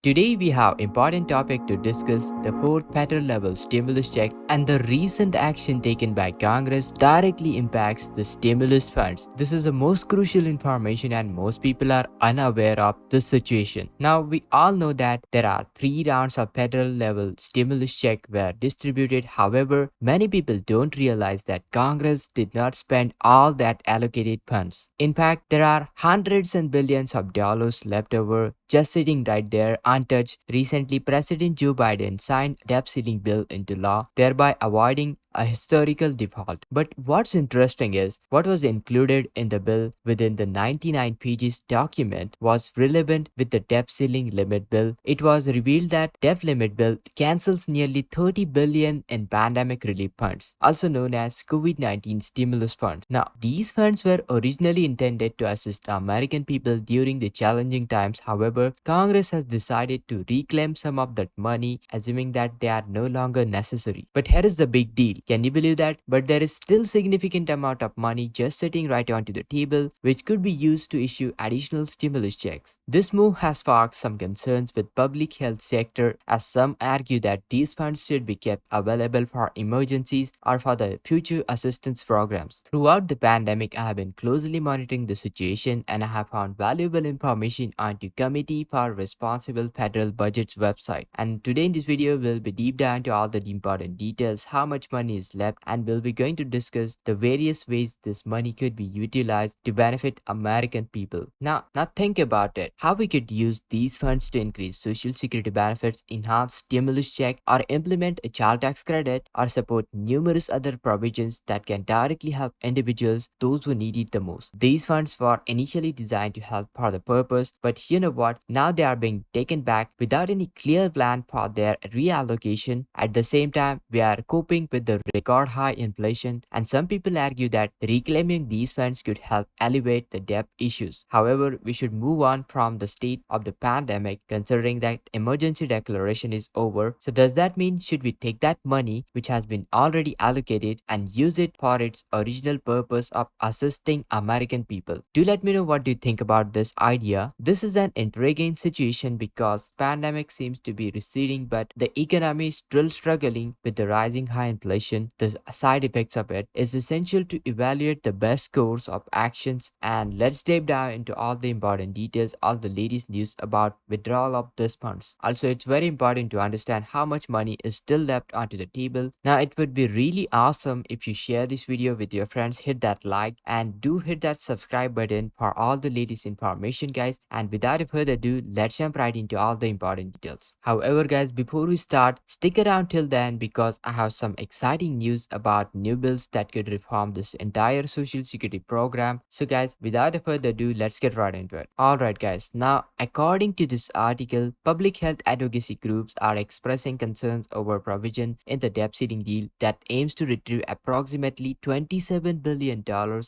Today we have important topic to discuss the fourth federal level stimulus check and the recent action taken by Congress directly impacts the stimulus funds. This is the most crucial information and most people are unaware of this situation. Now we all know that there are three rounds of federal level stimulus check were distributed. However, many people don't realize that Congress did not spend all that allocated funds. In fact, there are hundreds and billions of dollars left over just sitting right there untouched. Recently, President Joe Biden signed debt ceiling bill into law, thereby avoiding a historical default. But what's interesting is what was included in the bill within the 99 pages document was relevant with the debt ceiling limit bill. It was revealed that debt limit bill cancels nearly 30 billion in pandemic relief funds, also known as COVID-19 stimulus funds. Now, these funds were originally intended to assist American people during the challenging times. However, Congress has decided to reclaim some of that money, assuming that they are no longer necessary. But here is the big deal. Can you believe that? But there is still significant amount of money just sitting right onto the table, which could be used to issue additional stimulus checks. This move has sparked some concerns with public health sector, as some argue that these funds should be kept available for emergencies or for the future assistance programs. Throughout the pandemic, I have been closely monitoring the situation and I have found valuable information on the Committee for Responsible Federal Budget's website. And today in this video, we'll be deep dive into all the important details, how much money is left, and we'll be going to discuss the various ways this money could be utilized to benefit American people. Now think about it. How we could use these funds to increase social security benefits, enhance stimulus check, or implement a child tax credit, or support numerous other provisions that can directly help individuals, those who need it the most. These funds were initially designed to help for the purpose, but you know what? Now they are being taken back without any clear plan for their reallocation. At the same time, we are coping with the record high inflation, and some people argue that reclaiming these funds could help alleviate the debt issues. However, we should move on from the state of the pandemic, considering that emergency declaration is over. So does that mean should we take that money which has been already allocated and use it for its original purpose of assisting American people? Do let me know what you think about this idea. This is an intriguing situation because pandemic seems to be receding, but the economy is still struggling with the rising high inflation. The side effects of it is essential to evaluate the best course of actions, and let's deep dive into all the important details, all the latest news about withdrawal of these funds. Also, it's very important to understand how much money is still left onto the table. Now, it would be really awesome if you share this video with your friends, hit that like, and do hit that subscribe button for all the latest information, guys. And without further ado, let's jump right into all the important details. However, guys, before we start, stick around till then because I have some exciting news about new bills that could reform this entire social security program. So guys, without further ado, let's get right into it. Alright guys, now according to this article, public health advocacy groups are expressing concerns over provision in the debt ceiling deal that aims to retrieve approximately $27 billion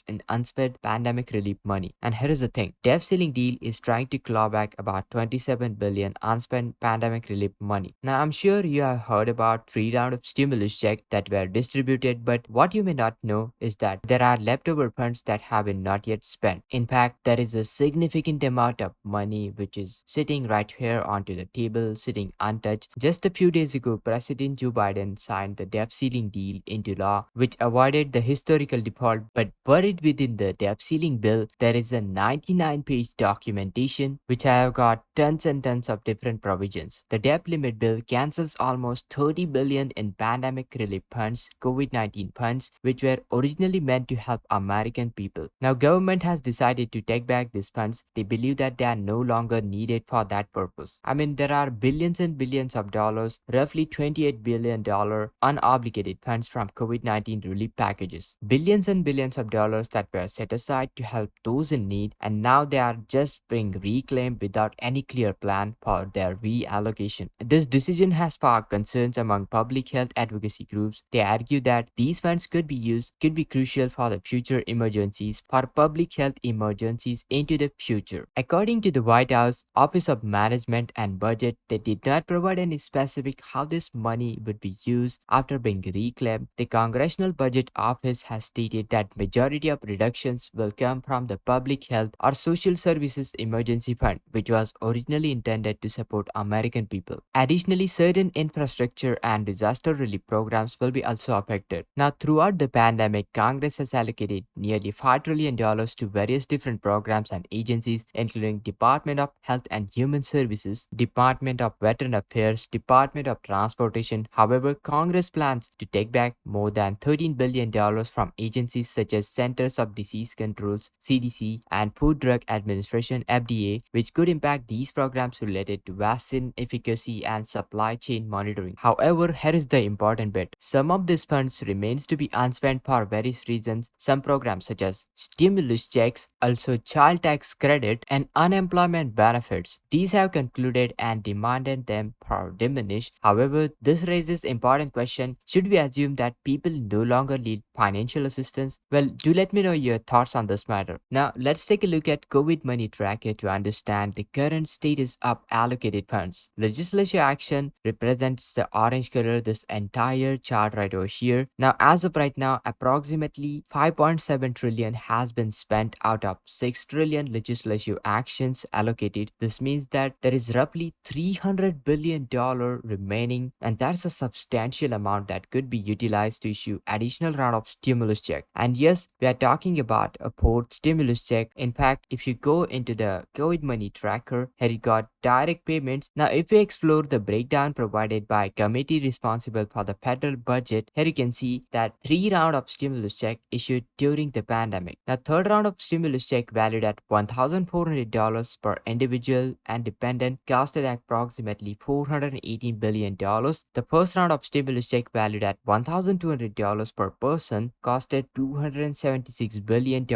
in unspent pandemic relief money. And here is the thing, debt ceiling deal is trying to claw back about 27 billion unspent pandemic relief money. Now I'm sure you have heard about three rounds of stimulus checks that were distributed, but what you may not know is that there are leftover funds that have been not yet spent. In fact, there is a significant amount of money which is sitting right here onto the table, sitting untouched. Just a few days ago, President Joe Biden signed the debt ceiling deal into law, which avoided the historical default, but buried within the debt ceiling bill, there is a 99-page documentation which I have got tons and tons of different provisions. The debt limit bill cancels almost 30 billion in pandemic relief funds, COVID-19 funds, which were originally meant to help American people. Now government has decided to take back these funds. They believe that they are no longer needed for that purpose. I mean, there are billions and billions of dollars, roughly $28 billion unobligated funds from COVID-19 relief packages. Billions and billions of dollars that were set aside to help those in need, and now they are just being reclaimed without any clear plan for their reallocation. This decision has sparked concerns among public health advocacy groups. They They argue that these funds could be crucial for the future emergencies, for public health emergencies into the future. According to the White House Office of Management and Budget, they did not provide any specific how this money would be used after being reclaimed. The Congressional Budget Office has stated that majority of reductions will come from the Public Health or Social Services Emergency Fund, which was originally intended to support American people. Additionally, certain infrastructure and disaster relief programs will be also affected. Now, throughout the pandemic, Congress has allocated nearly $5 trillion to various different programs and agencies, including Department of Health and Human Services, Department of Veteran Affairs, Department of Transportation. However, Congress plans to take back more than $13 billion from agencies such as Centers of Disease Controls, CDC, and Food Drug Administration, FDA, which could impact these programs related to vaccine efficacy and supply chain monitoring. However, here is the important bit. Some of these funds remains to be unspent for various reasons. Some programs such as stimulus checks, also child tax credit, and unemployment benefits, these have concluded and demanded them for diminish. However, this raises important question. Should we assume that people no longer need financial assistance? Well, do let me know your thoughts on this matter. Now, let's take a look at COVID money tracker to understand the current status of allocated funds. Legislative action represents the orange color, this entire chart right over here. Now, as of right now, approximately 5.7 trillion has been spent out of 6 trillion legislative actions allocated. This means that there is roughly $300 billion remaining, and that's a substantial amount that could be utilized to issue additional round of stimulus check. And yes, we are talking about a fourth stimulus check. In fact, if you go into the COVID money tracker, here you got direct payments. Now, if we explore the breakdown provided by committee responsible for the federal budget, here you can see that 3 round of stimulus check issued during the pandemic. The third round of stimulus check valued at $1,400 per individual and dependent costed approximately $418 billion. The first round of stimulus check valued at $1,200 per person costed $276 billion,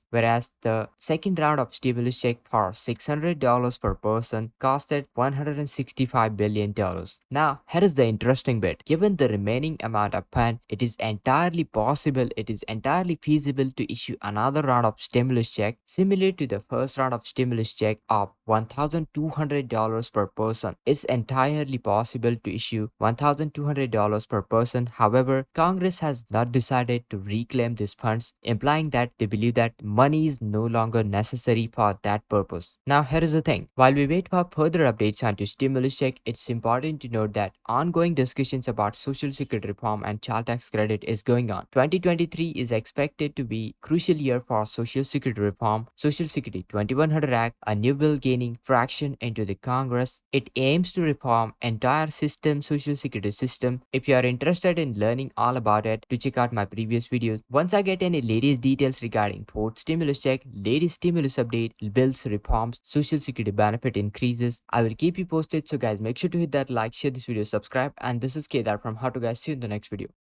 whereas the second round of stimulus check for $600 per person costed $165 billion. Now, here is the interesting bit. Given the remaining amount of fund, it is entirely feasible to issue another round of stimulus check similar to the first round of stimulus check of $1,200 per person. It's entirely possible to issue $1,200 per person. However, Congress has not decided to reclaim these funds, implying that they believe that money is no longer necessary for that purpose. Now, here is the thing. While we wait for further updates onto stimulus check, it's important to note that ongoing discussions about Social Security reform and child tax credit is going on. 2023 is expected to be crucial year for Social Security reform. Social Security 2100 Act, a new bill gaining traction into the Congress. It aims to reform entire Social Security system. If you are interested in learning all about it, do check out my previous videos. Once I get any latest details regarding fourth stimulus check, latest stimulus update, bills reforms, Social Security benefit increases, I will keep you posted. So guys, make sure to hit that like, share this video, subscribe, and this is Kedar from How to Guys. See you in the next video.